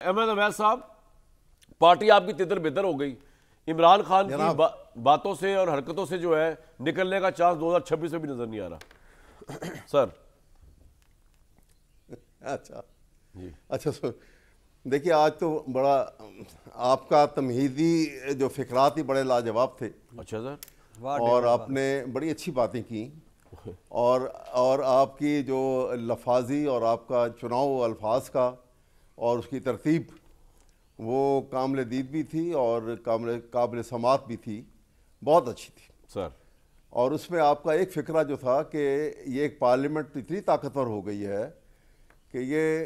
احمد عویس صاحب، پارٹی آپ کی تتر بتر ہو گئی، عمران خان کی باتوں سے اور حرکتوں سے جو ہے نکلنے کا چانس 2026 میں بھی نظر نہیں آ رہا سر۔ اچھا دیکھیے، آج تو بڑا آپ کا تمہیدی جو فقرات ہی بڑے لاجواب تھے۔ اچھا سر، اور آپ نے بڑی اچھی باتیں کی، اور آپ کی جو لفاظی اور آپ کا چناؤ الفاظ کا اور اس کی ترتیب وہ کامل دید بھی تھی اور قابل سماعت بھی تھی، بہت اچھی تھی سر۔ اور اس میں آپ کا ایک فکرہ جو تھا کہ یہ ایک پارلیمنٹ اتنی طاقتور ہو گئی ہے کہ یہ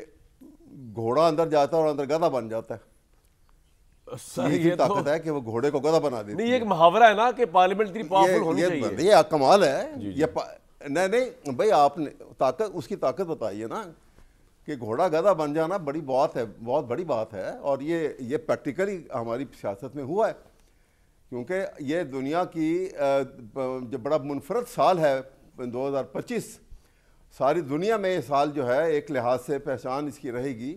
گھوڑا اندر جاتا ہے اور اندر گدھا بن جاتا ہے۔ سر یہ طاقت ہے کہ وہ گھوڑے کو گدھا بنا دیتی ہے۔ نہیں، یہ ایک محاورہ ہے نا کہ پارلیمنٹ اتنی پاورفل ہونی چاہیے۔ یہ کمال ہے۔ نہیں بھائی، آپ نے طاقت، اس کی طاقت بتائیے نا کہ گھوڑا گدھا بن جانا بڑی بات ہے، بہت بڑی بات ہے، اور یہ پریکٹیکلی ہماری سیاست میں ہوا ہے، کیونکہ یہ دنیا کی جو بڑا منفرد سال ہے 2025، ساری دنیا میں یہ سال جو ہے ایک لحاظ سے پہچان اس کی رہے گی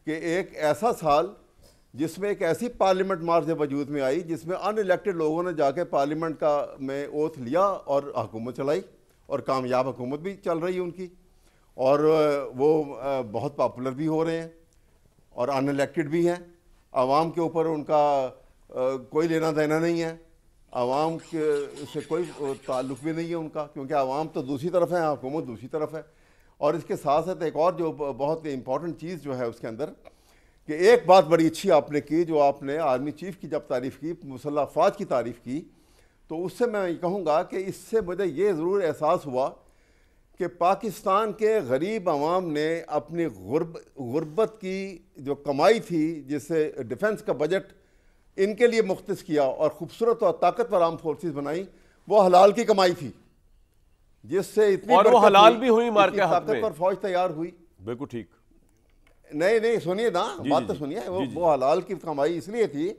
کہ ایک ایسا سال جس میں ایک ایسی پارلیمنٹ مارچ وجود میں آئی جس میں ان الیکٹڈ لوگوں نے جا کے پارلیمنٹ کا میں اوتھ لیا اور حکومت چلائی، اور کامیاب حکومت بھی چل رہی ہے ان کی، اور وہ بہت پاپولر بھی ہو رہے ہیں اور ان الیکٹڈ بھی ہیں۔ عوام کے اوپر ان کا کوئی لینا دینا نہیں ہے، عوام سے کوئی تعلق بھی نہیں ہے ان کا، کیونکہ عوام تو دوسری طرف ہے، حکومت دوسری طرف ہے۔ اور اس کے ساتھ ساتھ ایک اور جو بہت امپورٹنٹ چیز جو ہے اس کے اندر، کہ ایک بات بڑی اچھی آپ نے کی، جو آپ نے آرمی چیف کی جب تعریف کی، مسلح افواج کی تعریف کی، تو اس سے میں یہ کہوں گا کہ اس سے مجھے یہ ضرور احساس ہوا کہ پاکستان کے غریب عوام نے اپنی غربت کی جو کمائی تھی، جس سے ڈیفنس کا بجٹ ان کے لیے مختص کیا اور خوبصورت اور طاقتور آرم فورسز بنائی، وہ حلال کی کمائی تھی، جس سے اتنی اور وہ حلال بھی ہوئی مار کے حق میں، طاقتور فوج تیار ہوئی۔ بالکل ٹھیک۔ نہیں سنیے نا، بات تو سنیے۔ وہ حلال کی کمائی اس لیے تھی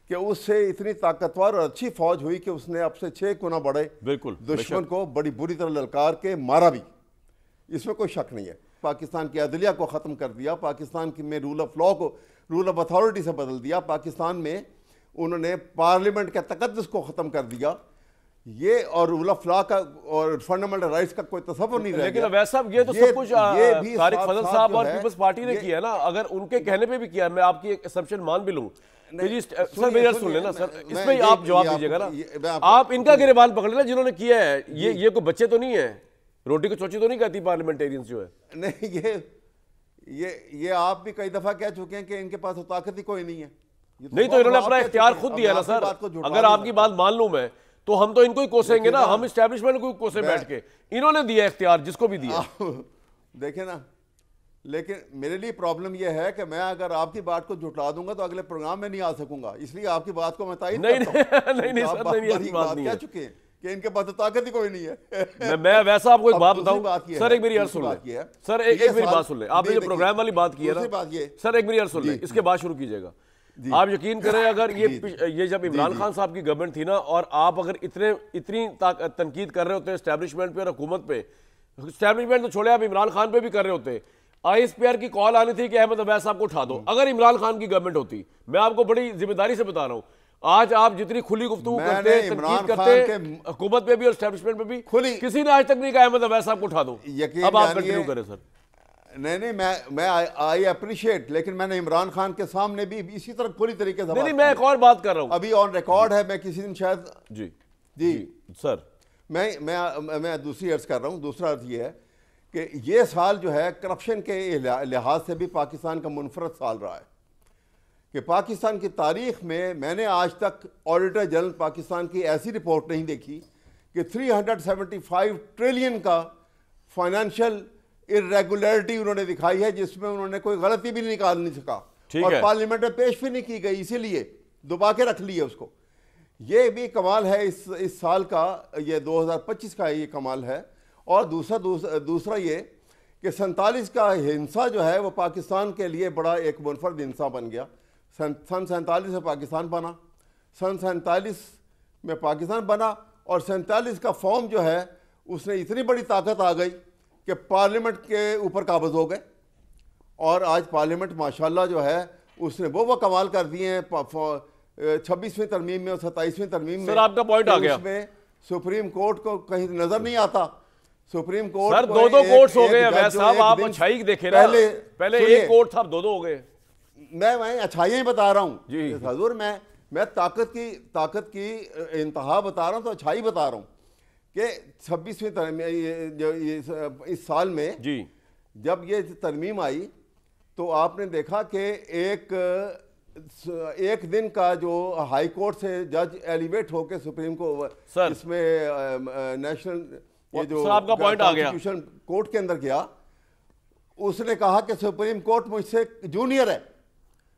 کہ اس سے اتنی طاقتور اور اچھی فوج ہوئی کہ اس نے اب سے 6 گنا بڑے دشمن کو بڑی بری طرح للکار کے مارا بھی، اس میں کوئی شک نہیں ہے۔ پاکستان کی عدلیہ کو ختم کر دیا، پاکستان کی میں رول آف لاء کو رول آف اتھارٹی سے بدل دیا، پاکستان میں انہوں نے پارلیمنٹ کے تقدس کو ختم کر دیا، یہ اور رول آف لاء کا اور فنڈامنٹل رائٹس کا کوئی تصور نہیں رہ گیا۔ لیکن عویس صاحب، یہ تو سب کچھ طارق فضل صاحب اور پیپلز پارٹی نے کیا ہے نا، اگر ان کے کہنے پہ بھی کیا، میں آپ کی ایک اسمپشن مان بھی لوں۔ سر میری عرض سن لینا سر، اس میں آپ جواب دیجیے گا نا، آپ ان کا گریبان پکڑ لینا جنہوں نے کیا ہے۔ یہ کوئی بچے تو نہیں ہیں، روٹی کو چوچی تو نہیں کہتی پارلیمنٹیرینز جو ہے۔ نہیں، یہ آپ بھی کئی دفعہ کہہ چکے ہیں کہ ان کے پاس طاقت ہی کوئی نہیں ہے۔ نہیں تو انہوں نے اپنا اختیار خود دیا نا سر، اگر آپ کی بات مان لوں میں تو ہم تو ان کو ہی کوسیں گے نا، ہم اسٹیبلشمنٹ کو کوسیں بیٹھ کے، انہوں نے دیا اختیار جس کو بھی دیا۔ دیکھیں نا، لیکن میرے لیے پرابلم یہ ہے کہ میں اگر آپ کی بات کو جھٹلا دوں گا تو اگلے پروگرام میں نہیں آ سکوں گا، اس لیے آپ کی بات کو میں تائید کرتا ہوں۔ نہیں سر، میری بات نہیں ہے کہہ چکے ہیں کہ ان کے پاس طاقت ہی کوئی نہیں ہے۔ میں ویسا آپ کو ایک بات بتاؤں سر، ایک میری عرض سن لیں سر، ایک میری بات سن لیں۔ آپ نے جو پروگرام والی بات کی ہے نا سر، ایک میری عرض سن لیں، اس کے بعد شروع کیجئے گا۔ آپ یقین کریں، اگر یہ جب عمران خان صاحب کی گورنمنٹ تھی نا، اور آپ اگر اتنی تنقید کر رہے ہوتے ہیں اسٹیبلشمنٹ پہ اور حکومت پہ، اسٹیبلشمنٹ تو چھوڑے آپ عمران خان پہ بھی کر رہے ہوتے، ISPR کی کال آنی تھی کہ احمد عویس صاحب کو اٹھا دو۔ اگر عمران خان کی گورنمنٹ ہوتی، میں آپ کو بڑی ذمہ داری سے بتا رہا ہوں، آج آپ جتنی کھلی گفتگو کرتے، تنقید کرتے حکومت پہ بھی اور اسٹیبلشمنٹ پہ بھی، کسی نے آج تک نہیں کہا احمد عویس صاحب کو اٹھا دو۔ اب آپ کنٹینیو کریں سر۔ نہیں، میں آئی اپریشیٹ، لیکن میں نے عمران خان کے سامنے بھی اسی طرح پوری طریقے سے نہیں، میں ایک اور بات کر رہا ہوں، ابھی آن ریکارڈ ہے، میں کسی دن شاید جی سر، میں دوسری عرض کر رہا ہوں۔ دوسرا عرض یہ ہے کہ یہ سال جو ہے کرپشن کے لحاظ سے بھی پاکستان کا منفرد سال رہا ہے، کہ پاکستان کی تاریخ میں نے آج تک آڈیٹر جنرل پاکستان کی ایسی رپورٹ نہیں دیکھی کہ 375 ٹریلین کا فائنینشیل irregularity انہوں نے دکھائی ہے، جس میں انہوں نے کوئی غلطی بھی نکال نہیں سکا، اور پارلیمنٹ میں پیش بھی نہیں کی گئی، اسی لیے دبا کے رکھ لیے اس کو۔ یہ بھی کمال ہے اس سال کا، یہ 2025 کا یہ کمال ہے۔ اور دوسرا یہ کہ 47 کا ہنسا جو ہے وہ پاکستان کے لیے بڑا ایک منفرد ہنسا بن گیا۔ سن 47 میں پاکستان بنا، سن 47 میں پاکستان بنا، اور 47 کا فارم جو ہے اس نے اتنی بڑی طاقت آ گئی کہ پارلیمنٹ کے اوپر قابض ہو گئے، اور آج پارلیمنٹ ماشاءاللہ جو ہے اس نے وہ کمال کر دیے ہیں 26ویں ترمیم میں اور 27ویں ترمیم میں. سر آپ کا پوائنٹ آ گیا. اس میں سپریم کورٹ کو کہیں نظر نہیں آتا. سپریم کورٹ سر دو کورٹس ہو گئے ہیں ویس صاحب, آپ اچھائی دیکھیں نا, پہلے ایک کورٹ تھا, اب دو ہو گئے. میں اچھائیاں ہی بتا رہا ہوں جی حضور, میں طاقت کی انتہا بتا رہا ہوں, تو اچھائی بتا رہا ہوں کہ 26ویں اس سال میں جی جب یہ ترمیم آئی تو آپ نے دیکھا کہ ایک دن کا جو ہائی کورٹ سے جج ایلیویٹ ہو کے سپریم کو اس میں نیشنل یہ جو کانسٹیٹیوشن کورٹ کے اندر گیا, اس نے کہا کہ سپریم کورٹ مجھ سے جونیئر ہے.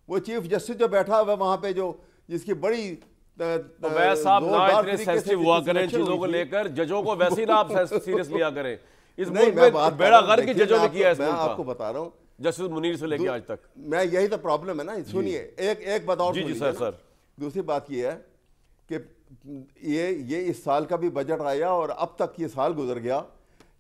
وہ چیف جسٹس جو بیٹھا ہوا وہاں پہ جو جس کی بڑی صاحب نہ اتنے سینسٹیو ہوا کریں چیزوں کو لے کر, ججوں کو ویسے ہی نہ آپ سیریس لیا کریں. اس ملک میں بیڑا غرق کی ججوں نے کیا ہے اس ملک کا. میں آپ کو بتا رہا ہوں جسٹس منیر سے لے کے آج تک. میں یہی تو پرابلم ہے نا. سنیے ایک بات اور. جی سر. دوسری بات یہ ہے کہ یہ اس سال کا بھی بجٹ آیا اور اب تک یہ سال گزر گیا,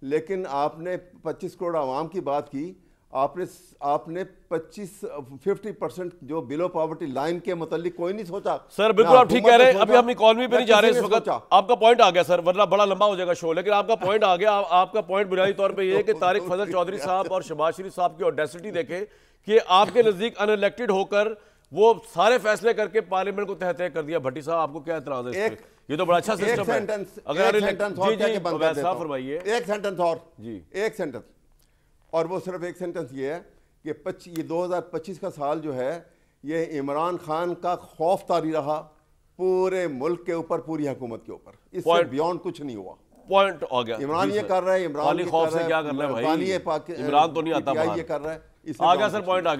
لیکن آپ نے 25 کروڑ عوام کی بات کی. آپ نے 50% جو بلو پاورٹی لائن کے متعلق کوئی نہیں سوچا. سر بالکل آپ ٹھیک کہہ رہے ہیں, ابھی ہم اکانومی پہ نہیں جا رہے اس وقت. آپ کا پوائنٹ آ گیا سر, ورنہ بڑا لمبا ہو جائے گا شو, لیکن آپ کا پوائنٹ آ گیا. آپ کا پوائنٹ بنیادی طور پہ یہ ہے کہ طارق فضل چودھری صاحب اور شہباز شریف صاحب کی اوڈیسٹی دیکھیں کہ آپ کے نزدیک ان الیکٹڈ ہو کر وہ سارے فیصلے کر کے پارلیمنٹ کو تحت کر دیا. بھٹی صاحب آپ کو کیا اعتراض ہے؟ یہ تو بڑا اچھا سسٹم ہے. اگر فرمائیے ایک سینٹنس اور جی, ایک سینٹنس, اور وہ صرف ایک سینٹنس یہ ہے کہ 2025 کا سال جو ہے یہ عمران خان کا خوف طاری رہا پورے ملک کے اوپر, پوری حکومت کے اوپر. اس سے بیونڈ کچھ نہیں ہوا. پوائنٹ آ گیا. عمران یہ کر رہا ہے, عمران خوف سے کیا کرنا ہے بھائی, عمران تو نہیں آتا باہر. یہ کر رہا ہے. آ گیا سر, پوائنٹ آ گیا.